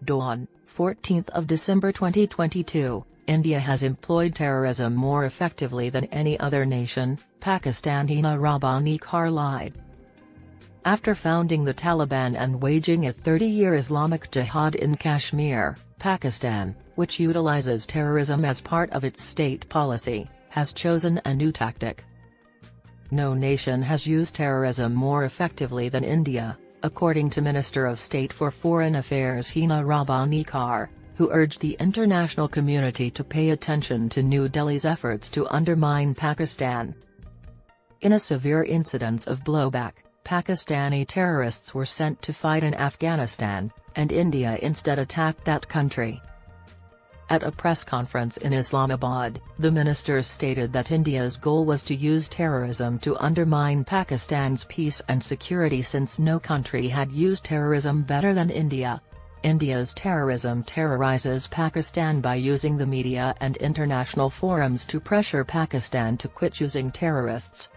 Dawn, 14th of December 2022, India has employed terrorism more effectively than any other nation, Pakistan. Hina Rabbani Khar lied. After founding the Taliban and waging a 30-year Islamic jihad in Kashmir, Pakistan, which utilizes terrorism as part of its state policy, has chosen a new tactic. No nation has used terrorism more effectively than India, according to Minister of State for Foreign Affairs Hina Rabbani Khar, who urged the international community to pay attention to New Delhi's efforts to undermine Pakistan. In a severe incidence of blowback, Pakistani terrorists were sent to fight in Afghanistan, and India instead attacked that country. At a press conference in Islamabad, the minister stated that India's goal was to use terrorism to undermine Pakistan's peace and security since no country had used terrorism better than India. India's terrorism terrorizes Pakistan by using the media and international forums to pressure Pakistan to quit using terrorists.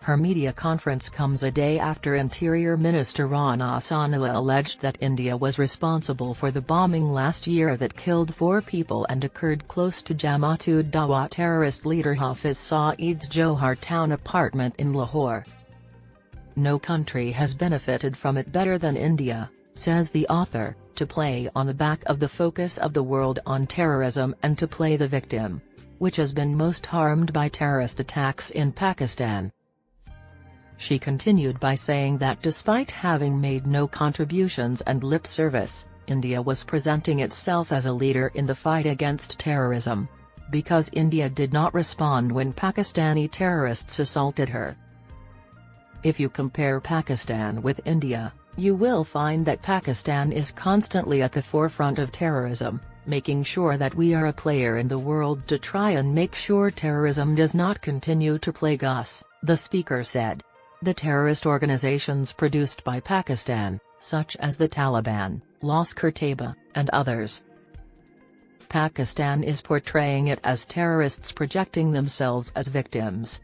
Her media conference comes a day after Interior Minister Rana Sanila alleged that India was responsible for the bombing last year that killed 4 people and occurred close to Jamaat-ud-Dawa terrorist leader Hafiz Saeed's Johar town apartment in Lahore. No country has benefited from it better than India, says the author, to play on the back of the focus of the world on terrorism and to play the victim, which has been most harmed by terrorist attacks in Pakistan. She continued by saying that despite having made no contributions and lip service, India was presenting itself as a leader in the fight against terrorism, because India did not respond when Pakistani terrorists assaulted her. If you compare Pakistan with India, you will find that Pakistan is constantly at the forefront of terrorism, making sure that we are a player in the world to try and make sure terrorism does not continue to plague us, the speaker said. The terrorist organizations produced by Pakistan, such as the Taliban, Lashkar-e-Taiba, and others. Pakistan is portraying it as terrorists projecting themselves as victims.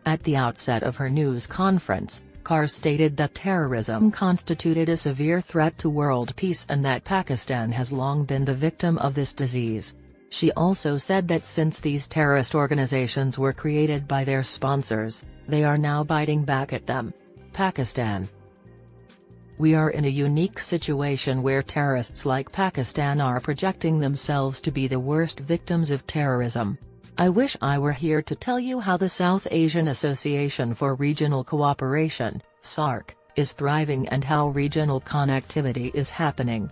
At the outset of her news conference, Khar stated that terrorism constituted a severe threat to world peace and that Pakistan has long been the victim of this disease. She also said that since these terrorist organizations were created by their sponsors, they are now biting back at them. Pakistan. We are in a unique situation where terrorists like Pakistan are projecting themselves to be the worst victims of terrorism. I wish I were here to tell you how the South Asian Association for Regional Cooperation, SAARC, is thriving and how regional connectivity is happening.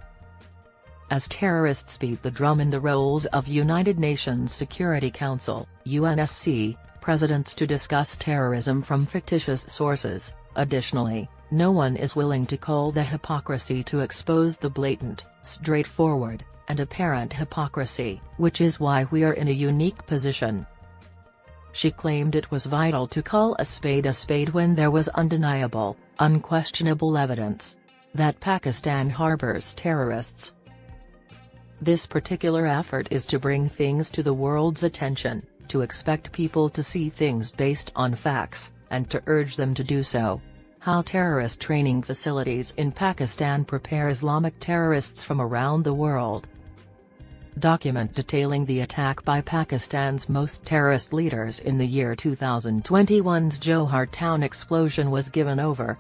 As terrorists beat the drum in the roles of United Nations Security Council, UNSC, presidents to discuss terrorism from fictitious sources. Additionally, no one is willing to call the hypocrisy to expose the blatant, straightforward, and apparent hypocrisy, which is why we are in a unique position. She claimed it was vital to call a spade when there was undeniable, unquestionable evidence that Pakistan harbors terrorists. This particular effort is to bring things to the world's attention, to expect people to see things based on facts, and to urge them to do so. How terrorist training facilities in Pakistan prepare Islamic terrorists from around the world. Document detailing the attack by Pakistan's most terrorist leaders in the year 2021's Johar town explosion was given over.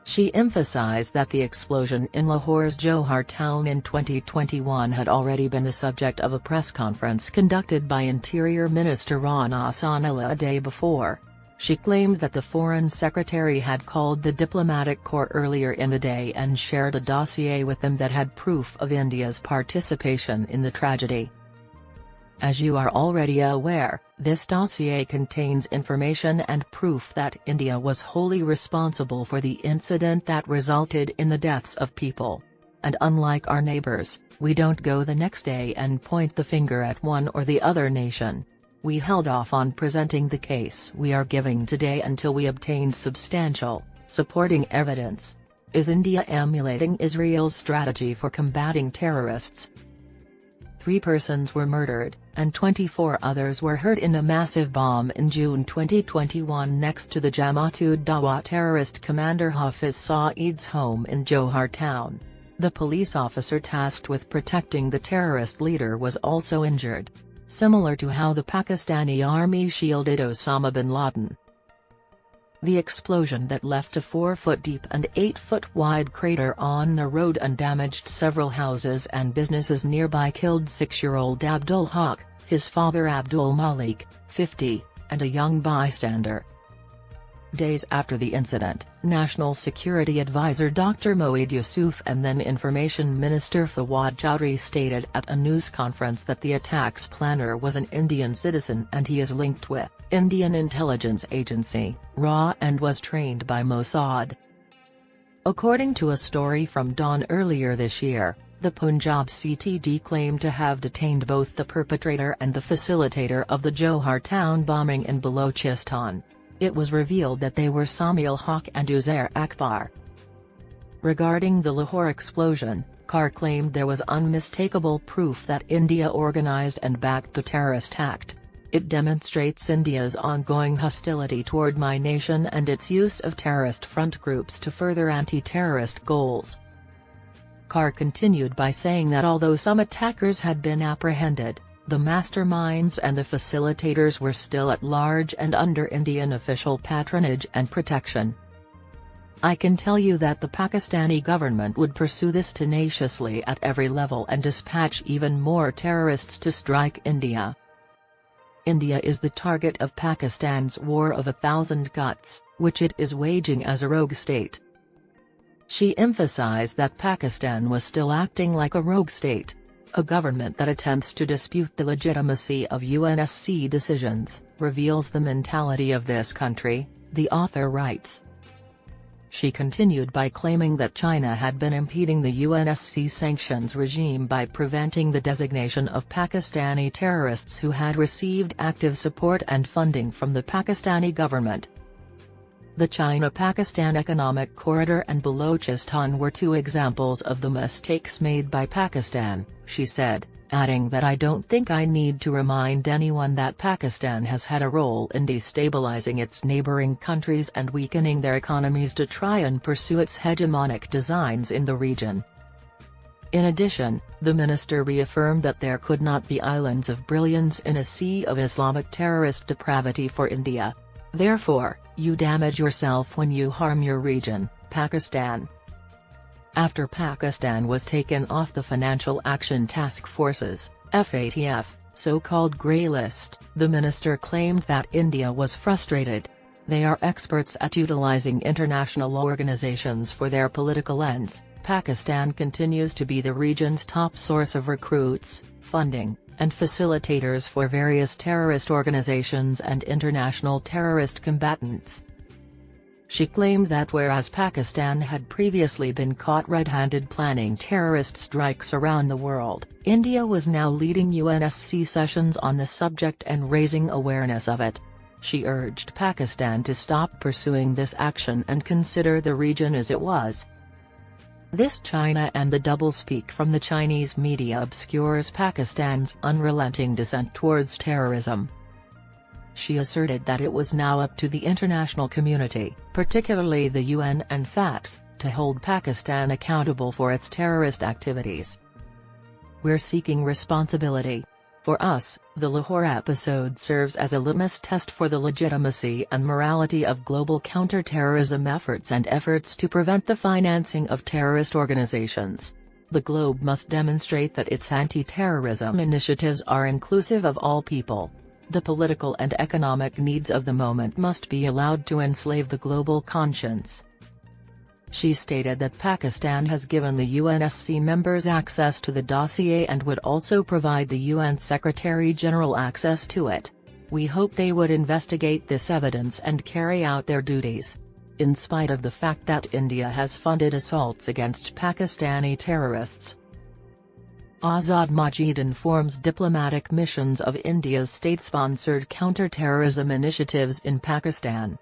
She emphasized that the explosion in Lahore's Johar town in 2021 had already been the subject of a press conference conducted by Interior Minister Rana Sanila a day before. She claimed that the Foreign Secretary had called the diplomatic corps earlier in the day and shared a dossier with them that had proof of India's participation in the tragedy. As you are already aware, this dossier contains information and proof that India was wholly responsible for the incident that resulted in the deaths of people. And unlike our neighbors, we don't go the next day and point the finger at one or the other nation. We held off on presenting the case we are giving today until we obtained substantial, supporting evidence. Is India emulating Israel's strategy for combating terrorists? 3 persons were murdered, and 24 others were hurt in a massive bomb in June 2021 next to the Jamaat-ud-Dawa terrorist commander Hafiz Saeed's home in Johar town. The police officer tasked with protecting the terrorist leader was also injured. Similar to how the Pakistani army shielded Osama bin Laden. The explosion that left a 4-foot-deep and 8-foot-wide crater on the road and damaged several houses and businesses nearby killed 6-year-old Abdul Haq, his father Abdul Malik, 50, and a young bystander. Days after the incident, National Security Advisor Dr. Moeed Yusuf and then Information Minister Fawad Chaudhry stated at a news conference that the attack's planner was an Indian citizen and he is linked with Indian intelligence agency, RA, and was trained by Mossad. According to a story from Dawn earlier this year, the Punjab CTD claimed to have detained both the perpetrator and the facilitator of the Johar town bombing in Balochistan. It was revealed that they were Samil Haq and Uzair Akbar. Regarding the Lahore explosion, Khar claimed there was unmistakable proof that India organized and backed the terrorist act. It demonstrates India's ongoing hostility toward my nation and its use of terrorist front groups to further anti-terrorist goals. Khar continued by saying that although some attackers had been apprehended, the masterminds and the facilitators were still at large and under Indian official patronage and protection. I can tell you that the Pakistani government would pursue this tenaciously at every level and dispatch even more terrorists to strike India. India is the target of Pakistan's War of 1,000 Guts, which it is waging as a rogue state. She emphasized that Pakistan was still acting like a rogue state. A government that attempts to dispute the legitimacy of UNSC decisions, reveals the mentality of this country, the author writes. She continued by claiming that China had been impeding the UNSC sanctions regime by preventing the designation of Pakistani terrorists who had received active support and funding from the Pakistani government. The China-Pakistan Economic Corridor and Balochistan were two examples of the mistakes made by Pakistan, she said, adding that I don't think I need to remind anyone that Pakistan has had a role in destabilizing its neighboring countries and weakening their economies to try and pursue its hegemonic designs in the region. In addition, the minister reaffirmed that there could not be islands of brilliance in a sea of Islamic terrorist depravity for India. Therefore, you damage yourself when you harm your region, Pakistan. After Pakistan was taken off the Financial Action Task Force's FATF, so-called grey list, the minister claimed that India was frustrated. They are experts at utilizing international organizations for their political ends. Pakistan continues to be the region's top source of recruits, funding, and facilitators for various terrorist organizations and international terrorist combatants. She claimed that whereas Pakistan had previously been caught red-handed planning terrorist strikes around the world, India was now leading UNSC sessions on the subject and raising awareness of it. She urged Pakistan to stop pursuing this action and consider the region as it was. This China and the doublespeak from the Chinese media obscures Pakistan's unrelenting descent towards terrorism. She asserted that it was now up to the international community, particularly the UN and FATF, to hold Pakistan accountable for its terrorist activities. We're seeking responsibility. For us, the Lahore episode serves as a litmus test for the legitimacy and morality of global counter-terrorism efforts and efforts to prevent the financing of terrorist organizations. The globe must demonstrate that its anti-terrorism initiatives are inclusive of all people. The political and economic needs of the moment must be allowed to enslave the global conscience. She stated that Pakistan has given the UNSC members access to the dossier and would also provide the UN Secretary-General access to it. We hope they would investigate this evidence and carry out their duties. In spite of the fact that India has funded assaults against Pakistani terrorists. Azad Majid informs diplomatic missions of India's state-sponsored counter-terrorism initiatives in Pakistan.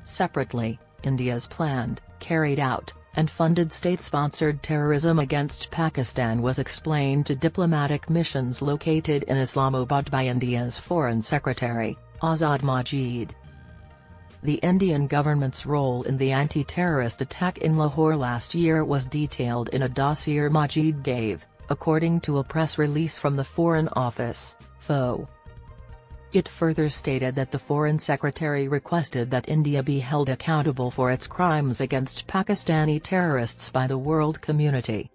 Separately, India's planned, carried out, and funded state-sponsored terrorism against Pakistan was explained to diplomatic missions located in Islamabad by India's Foreign Secretary, Azad Majid. The Indian government's role in the anti-terrorist attack in Lahore last year was detailed in a dossier Majid gave, according to a press release from the Foreign Office, FO. It further stated that the Foreign Secretary requested that India be held accountable for its crimes against Pakistani terrorists by the world community.